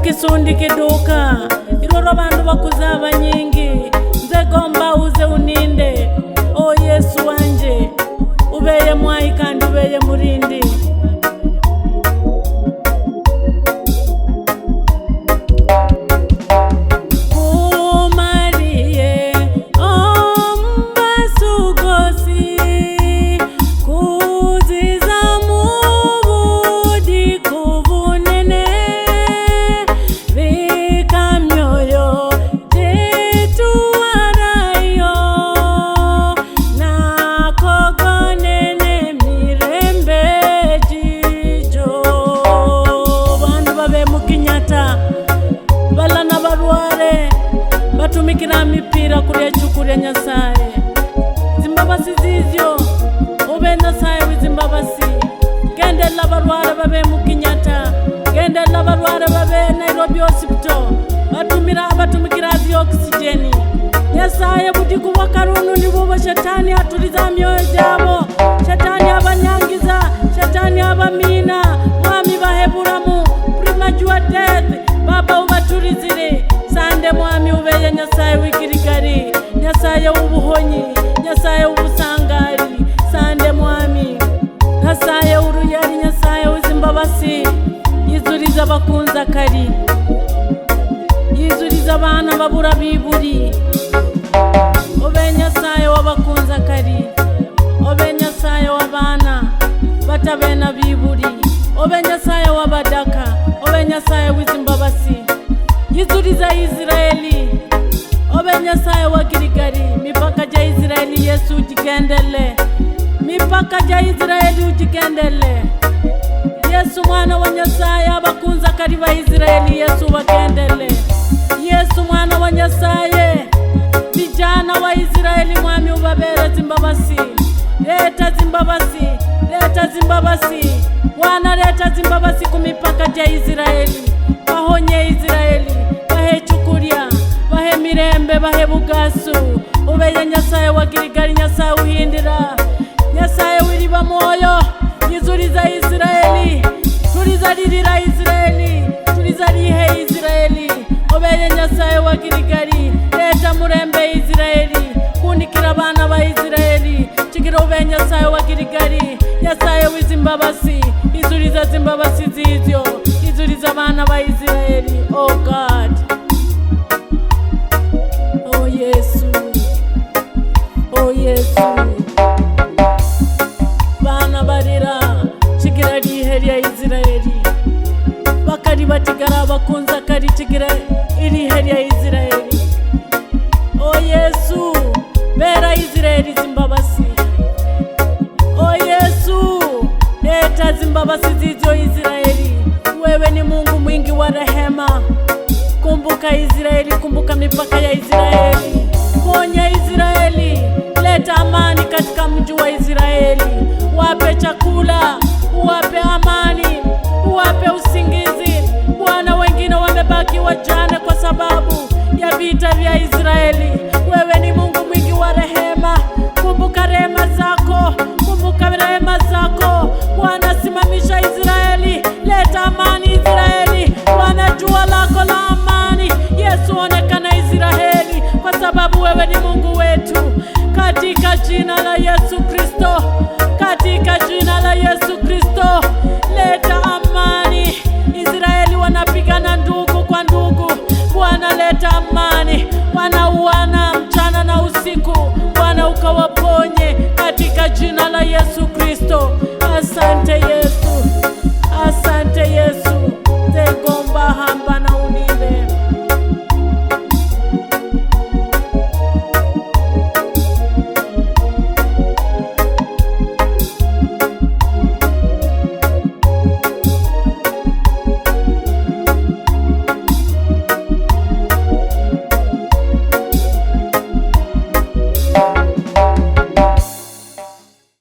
kisundi kiduka iroro bandu bakuzaba nyingi nzegomba uze uninde. O Yesu wanje ubeye mwai kandi ubeye murindi. Batumikira mipira kuri chukuri Nyasaye zimbabasi zizyo ube Nyasaye wizimbabasi. Gendela barware babe mu Kenyatta, gendela barware babe Nairobi hospital, batumikira oxygen. Nyasaye budiku wakarunu nibubo shetani atuliza myoyo jabo, shetani abanyangiza, shetani abamina, mwami baheburamu premature death. Baba ubatulizire sande mwami ubeye Nyasaye wikirigari, Nyasaye ubuhonyi, Nyasaye ubusangari sande mwami. Nyasaye uruyari, Nyasaye uzimbabasi. Yizuriza bakunza kari, yizuriza abana babura biburi. Obe Nyasaye wabakunza kari, obe Nyasaye wabana batabena biburi, obe Nyasaye wabadaka, obe Nyasaye wizimbabasi. Yizuriza Israeli, obe Nyasaye wa girigari. Mipaka ja Israeli Yesu ujigendele, mipaka ja Israeli ujigendele. Yesu mwana wa Nyasaye abakunza kari ba Israeli Yesu bagendele. Yesu mwana wa Nyasaye vijana wa Israeli mwami ubabere zimbabasi. Leta zimbabasi, leta zimbabasi, wana leta zimbabasi kumipaka ja Israeli. Bahonye Israeli, bahe chukuria, bahe mirembe, bahe bugasu. Ubeye Nyasaye wa girigari, Nyasaye uhindira, Nyasaye wiriba moyo. Yizuriza Israeli, tulizaririra Israeli, tulizarihe Israeli. Ubeye Nyasaye wa girigari, leta murembe Israeli, kunikira abana ba Israeli. Chigira ubeye Nyasaye wa girigari, Nyasaye wizimbabasi. Yizuriza zimbabasi zizyo, yizuriza abana ba Israeli. Oh God, oh Yesu, oh Yesu. Bana barira chigira rihe rya Israeli, bakari batigara bakunza kari chigira irihe rya Israeli. Oh Yesu, bera Israeli zimbabasi. Oh Yesu, leta zimbabasi zizyo Israeli. Wewe ni Mungu mwingi wa rehema. Kumbuka Israeli, kumbuka mipaka ya Israeli. Ponya Israeli, leta amani katika mji wa Israeli. Wape chakula, wape amani, wape usingizi. Bwana, wengine wamebaki wajane kwa sababu ya vita vya Israeli. Wewe ni Mungu mwingi wa rehema. Kumbuka rehema zako, kumbuka rehema zako. Bwana, simamisha Israeli, leta amani Israeli. Bwana, jua lako la amani. Yesu, onekana Israeli, kwa sababu wewe ni Mungu wetu. Katika jina la Yesu Kristo, katika jina la Yesu Kristo, leta amani. Israeli wanapigana ndugu kwa ndugu. Bwana, leta amani. Wanauana mchana na usiku. Bwana, ukawaponye katika jina la Yesu Kristo. Asante Yesu.